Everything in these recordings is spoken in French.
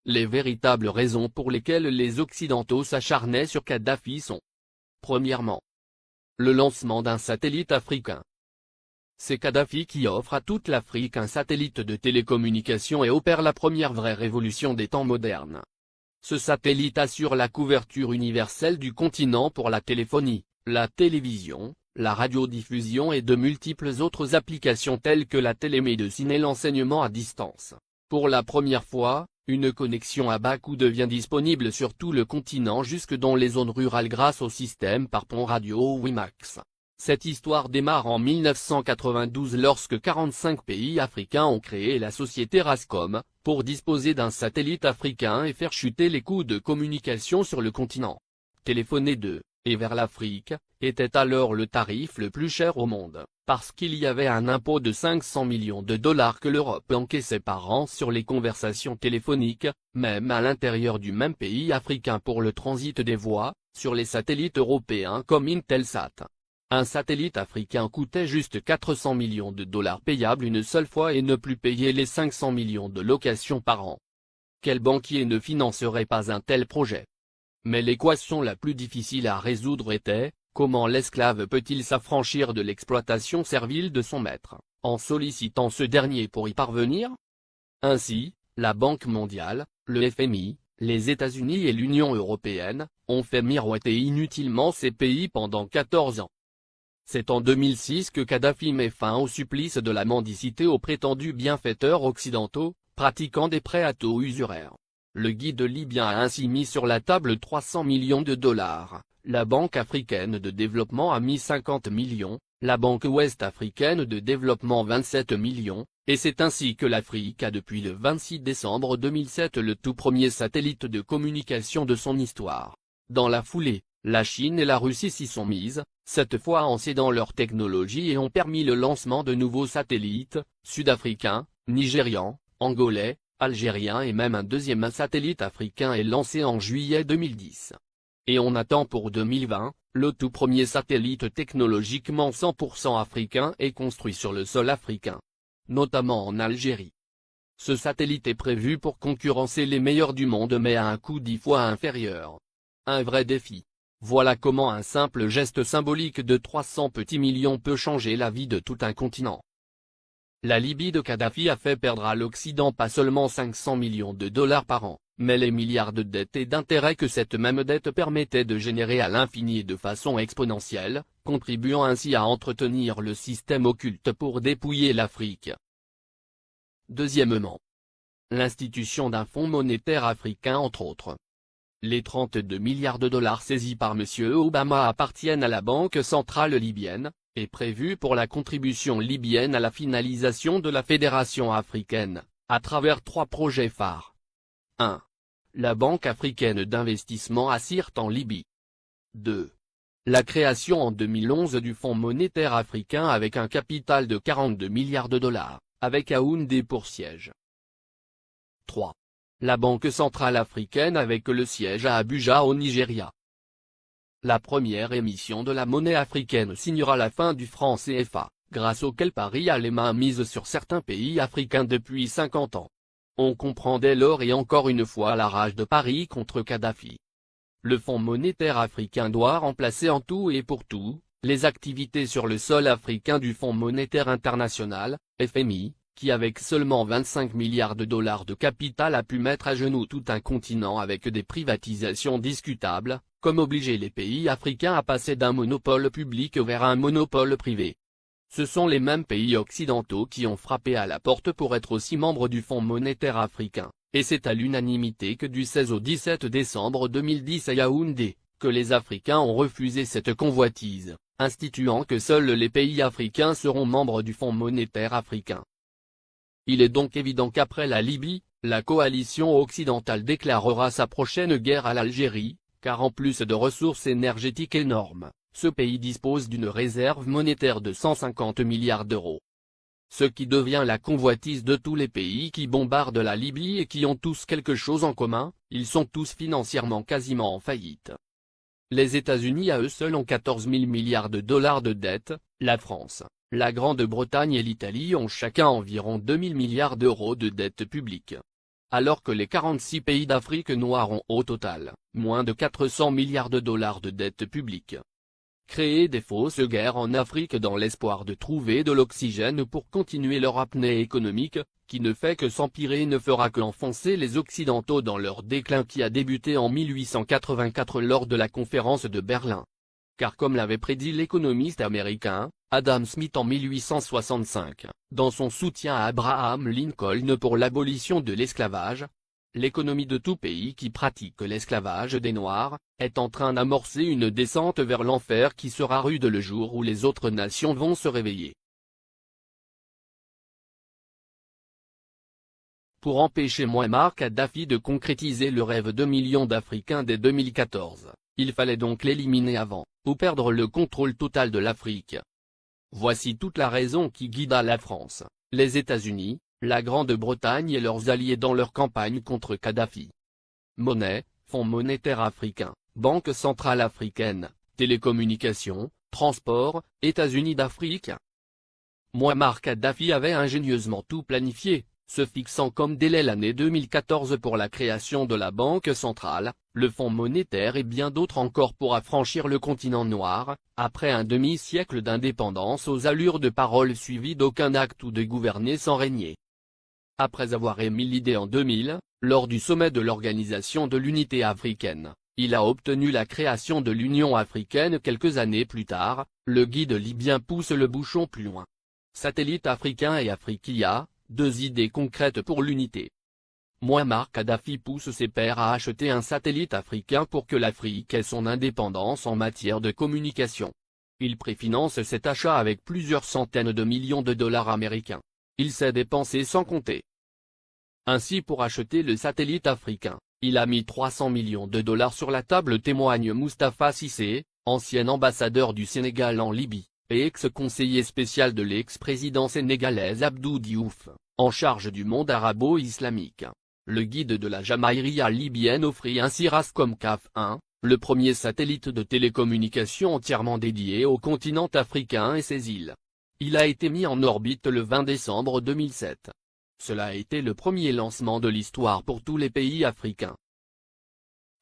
Les véritables raisons pour lesquelles les Occidentaux s'acharnaient sur Kadhafi sont: premièrement, le lancement d'un satellite africain. C'est Kadhafi qui offre à toute l'Afrique un satellite de télécommunication et opère la première vraie révolution des temps modernes. Ce satellite assure la couverture universelle du continent pour la téléphonie, la télévision, la radiodiffusion et de multiples autres applications telles que la télémédecine et l'enseignement à distance. Pour la première fois, une connexion à bas coût devient disponible sur tout le continent jusque dans les zones rurales grâce au système par pont radio WiMAX. Cette histoire démarre en 1992 lorsque 45 pays africains ont créé la société Rascom, pour disposer d'un satellite africain et faire chuter les coûts de communication sur le continent. Téléphoner de et vers l'Afrique était alors le tarif le plus cher au monde, parce qu'il y avait un impôt de 500 millions de dollars que l'Europe encaissait par an sur les conversations téléphoniques, même à l'intérieur du même pays africain pour le transit des voix, sur les satellites européens comme Intelsat. Un satellite africain coûtait juste 400 millions de dollars payables une seule fois et ne plus payer les 500 millions de locations par an. Quel banquier ne financerait pas un tel projet? Mais l'équation la plus difficile à résoudre était: comment l'esclave peut-il s'affranchir de l'exploitation servile de son maître, en sollicitant ce dernier pour y parvenir? Ainsi, la Banque mondiale, le FMI, les États-Unis et l'Union européenne, ont fait miroiter inutilement ces pays pendant 14 ans. C'est en 2006 que Kadhafi met fin au supplice de la mendicité aux prétendus bienfaiteurs occidentaux, pratiquant des prêts à taux usuraires. Le guide libyen a ainsi mis sur la table 300 millions de dollars, la Banque africaine de développement a mis 50 millions, la Banque ouest-africaine de développement 27 millions, et c'est ainsi que l'Afrique a depuis le 26 décembre 2007 le tout premier satellite de communication de son histoire. Dans la foulée, la Chine et la Russie s'y sont mises, cette fois en cédant leur technologie et ont permis le lancement de nouveaux satellites, sud-africains, nigérians, angolais, algériens et même un deuxième satellite africain est lancé en juillet 2010. Et on attend pour 2020, le tout premier satellite technologiquement 100% africain est construit sur le sol africain, notamment en Algérie. Ce satellite est prévu pour concurrencer les meilleurs du monde mais à un coût 10 fois inférieur. Un vrai défi. Voilà comment un simple geste symbolique de 300 petits millions peut changer la vie de tout un continent. La Libye de Kadhafi a fait perdre à l'Occident pas seulement 500 millions de dollars par an, mais les milliards de dettes et d'intérêts que cette même dette permettait de générer à l'infini et de façon exponentielle, contribuant ainsi à entretenir le système occulte pour dépouiller l'Afrique. Deuxièmement, l'institution d'un fonds monétaire africain entre autres. Les 32 milliards de dollars saisis par M. Obama appartiennent à la Banque centrale libyenne, et prévus pour la contribution libyenne à la finalisation de la Fédération africaine, à travers 3 projets phares. 1. La Banque africaine d'investissement à Sirte en Libye. 2. La création en 2011 du Fonds monétaire africain avec un capital de 42 milliards de dollars, avec Yaoundé pour siège. 3. La Banque centrale africaine avec le siège à Abuja au Nigeria. La première émission de la monnaie africaine signera la fin du franc CFA, grâce auquel Paris a les mains mises sur certains pays africains depuis 50 ans. On comprend dès lors et encore une fois la rage de Paris contre Kadhafi. Le Fonds monétaire africain doit remplacer en tout et pour tout, les activités sur le sol africain du Fonds monétaire international, FMI, qui avec seulement 25 milliards de dollars de capital a pu mettre à genoux tout un continent avec des privatisations discutables, comme obliger les pays africains à passer d'un monopole public vers un monopole privé. Ce sont les mêmes pays occidentaux qui ont frappé à la porte pour être aussi membres du Fonds monétaire africain, et c'est à l'unanimité que du 16 au 17 décembre 2010 à Yaoundé, que les Africains ont refusé cette convoitise, instituant que seuls les pays africains seront membres du Fonds monétaire africain. Il est donc évident qu'après la Libye, la coalition occidentale déclarera sa prochaine guerre à l'Algérie, car en plus de ressources énergétiques énormes, ce pays dispose d'une réserve monétaire de 150 milliards d'euros. Ce qui devient la convoitise de tous les pays qui bombardent la Libye et qui ont tous quelque chose en commun, ils sont tous financièrement quasiment en faillite. Les États-Unis à eux seuls ont 14 000 milliards de dollars de dette, la France, la Grande-Bretagne et l'Italie ont chacun environ 2 000 milliards d'euros de dette publique. alors que les 46 pays d'Afrique noire ont au total, moins de 400 milliards de dollars de dette publique. Créer des fausses guerres en Afrique dans l'espoir de trouver de l'oxygène pour continuer leur apnée économique, qui ne fait que s'empirer, ne fera qu'enfoncer les Occidentaux dans leur déclin qui a débuté en 1884 lors de la conférence de Berlin. Car comme l'avait prédit l'économiste américain, Adam Smith en 1865, dans son soutien à Abraham Lincoln pour l'abolition de l'esclavage, l'économie de tout pays qui pratique l'esclavage des Noirs, est en train d'amorcer une descente vers l'enfer qui sera rude le jour où les autres nations vont se réveiller. Pour empêcher Mouammar Kadhafi de concrétiser le rêve de millions d'Africains dès 2014, il fallait donc l'éliminer avant, ou perdre le contrôle total de l'Afrique. Voici toute la raison qui guida la France, les États-Unis, la Grande-Bretagne et leurs alliés dans leur campagne contre Kadhafi. Monnaie, Fonds monétaire africain, Banque centrale africaine, télécommunications, transport, États-Unis d'Afrique. Mouammar Kadhafi avait ingénieusement tout planifié, se fixant comme délai l'année 2014 pour la création de la Banque centrale, le Fonds monétaire et bien d'autres encore pour affranchir le continent noir, après un demi-siècle d'indépendance aux allures de paroles suivies d'aucun acte ou de gouverner sans régner. Après avoir émis l'idée en 2000, lors du sommet de l'Organisation de l'Unité africaine, il a obtenu la création de l'Union africaine quelques années plus tard, le guide libyen pousse le bouchon plus loin. Satellite africain et Afriquia, deux idées concrètes pour l'unité. Mouammar Kadhafi pousse ses pairs à acheter un satellite africain pour que l'Afrique ait son indépendance en matière de communication. Il préfinance cet achat avec plusieurs centaines de millions de dollars américains. Il sait dépenser sans compter. Ainsi pour acheter le satellite africain, il a mis 300 millions de dollars sur la table, témoigne Moustapha Cissé, ancien ambassadeur du Sénégal en Libye, et ex-conseiller spécial de l'ex-président sénégalais Abdou Diouf, en charge du monde arabo-islamique. Le guide de la Jamaïria libyenne offrit ainsi Rascom CAF 1, le premier satellite de télécommunication entièrement dédié au continent africain et ses îles. Il a été mis en orbite le 20 décembre 2007. Cela a été le premier lancement de l'histoire pour tous les pays africains.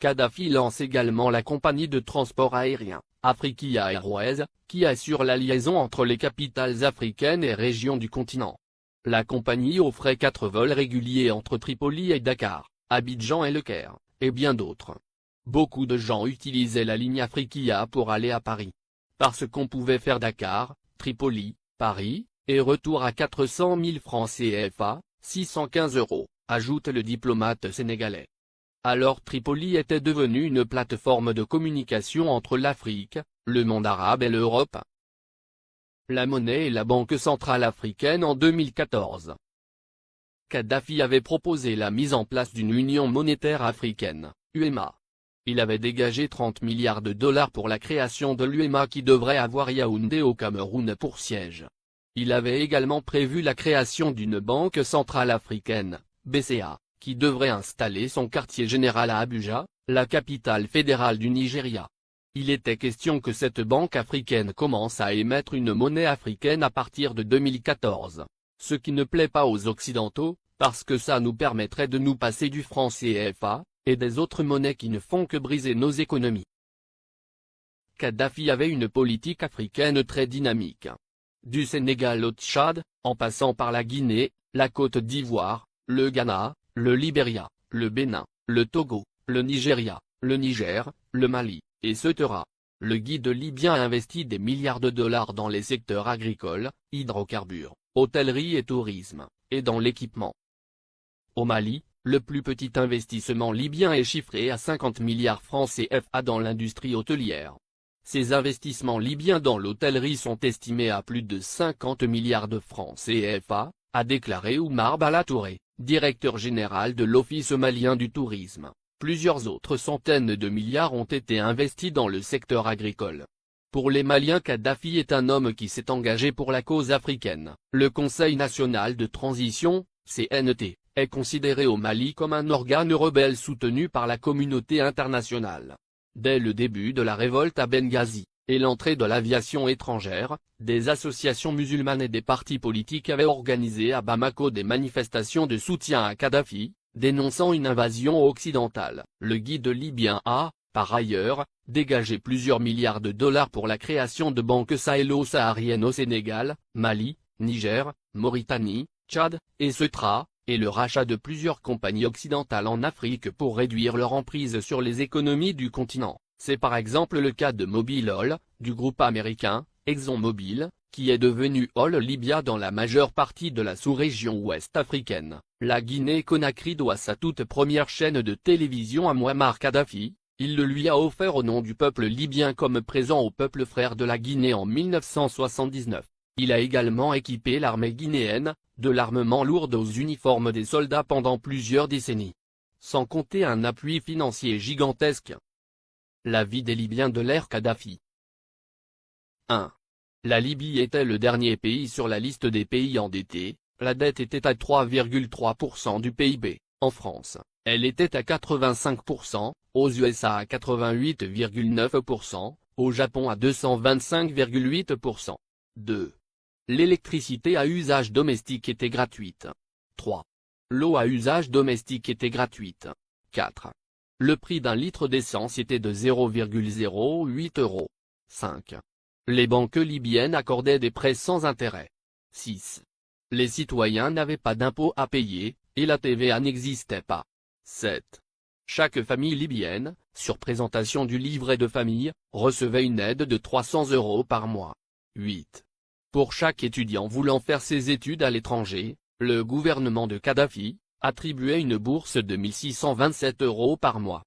Kadhafi lance également la compagnie de transport aérien, Afriquia Airways, qui assure la liaison entre les capitales africaines et régions du continent. La compagnie offrait 4 vols réguliers entre Tripoli et Dakar, Abidjan et Le Caire, et bien d'autres. Beaucoup de gens utilisaient la ligne Afriquia pour aller à Paris. Parce qu'on pouvait faire Dakar, Tripoli, Paris, et retour à 400 000 francs CFA, 615 €, ajoute le diplomate sénégalais. Alors Tripoli était devenue une plateforme de communication entre l'Afrique, le monde arabe et l'Europe. La monnaie et la Banque centrale africaine en 2014. Kadhafi avait proposé la mise en place d'une union monétaire africaine, UEMA. Il avait dégagé 30 milliards de dollars pour la création de l'UEMA qui devrait avoir Yaoundé au Cameroun pour siège. Il avait également prévu la création d'une Banque centrale africaine, BCA, qui devrait installer son quartier général à Abuja, la capitale fédérale du Nigeria. Il était question que cette banque africaine commence à émettre une monnaie africaine à partir de 2014, ce qui ne plaît pas aux Occidentaux, parce que ça nous permettrait de nous passer du franc CFA, et des autres monnaies qui ne font que briser nos économies. Kadhafi avait une politique africaine très dynamique. Du Sénégal au Tchad, en passant par la Guinée, la Côte d'Ivoire, le Ghana, le Libéria, le Bénin, le Togo, le Nigeria, le Niger, le Mali, etc. Le guide libyen a investi des milliards de dollars dans les secteurs agricoles, hydrocarbures, hôtellerie et tourisme, et dans l'équipement. Au Mali, le plus petit investissement libyen est chiffré à 50 milliards francs CFA dans l'industrie hôtelière. Ces investissements libyens dans l'hôtellerie sont estimés à plus de 50 milliards de francs CFA, a déclaré Oumar Bala Touré, directeur général de l'Office malien du tourisme. Plusieurs autres centaines de milliards ont été investis dans le secteur agricole. Pour les Maliens, Kadhafi est un homme qui s'est engagé pour la cause africaine. Le Conseil national de transition, CNT, est considéré au Mali comme un organe rebelle soutenu par la communauté internationale. Dès le début de la révolte à Benghazi, et l'entrée de l'aviation étrangère, des associations musulmanes et des partis politiques avaient organisé à Bamako des manifestations de soutien à Kadhafi, dénonçant une invasion occidentale. Le guide libyen a, par ailleurs, dégagé plusieurs milliards de dollars pour la création de banques sahélo-sahariennes au Sénégal, Mali, Niger, Mauritanie, Tchad, et Ceuta, et le rachat de plusieurs compagnies occidentales en Afrique pour réduire leur emprise sur les économies du continent. C'est par exemple le cas de Mobil Oil, du groupe américain, ExxonMobil, qui est devenu Oil Libya dans la majeure partie de la sous-région ouest africaine. La Guinée-Conakry doit sa toute première chaîne de télévision à Mouammar Kadhafi. Il le lui a offert au nom du peuple libyen comme présent au peuple frère de la Guinée en 1979. Il a également équipé l'armée guinéenne, de l'armement lourd aux uniformes des soldats pendant plusieurs décennies. Sans compter un appui financier gigantesque. La vie des Libyens de l'ère Kadhafi. 1. La Libye était le dernier pays sur la liste des pays endettés, la dette était à 3,3% du PIB, en France, elle était à 85%, aux USA à 88,9%, au Japon à 225,8%. 2. L'électricité à usage domestique était gratuite. 3. L'eau à usage domestique était gratuite. 4. Le prix d'un litre d'essence était de 0,08 €. 5. Les banques libyennes accordaient des prêts sans intérêt. 6. Les citoyens n'avaient pas d'impôts à payer, et la TVA n'existait pas. 7. Chaque famille libyenne, sur présentation du livret de famille, recevait une aide de 300 € par mois. 8. Pour chaque étudiant voulant faire ses études à l'étranger, le gouvernement de Kadhafi attribuait une bourse de 1627 € par mois.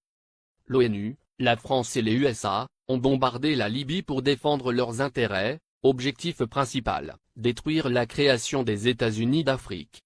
L'ONU, la France et les USA ont bombardé la Libye pour défendre leurs intérêts, objectif principal, détruire la création des États-Unis d'Afrique.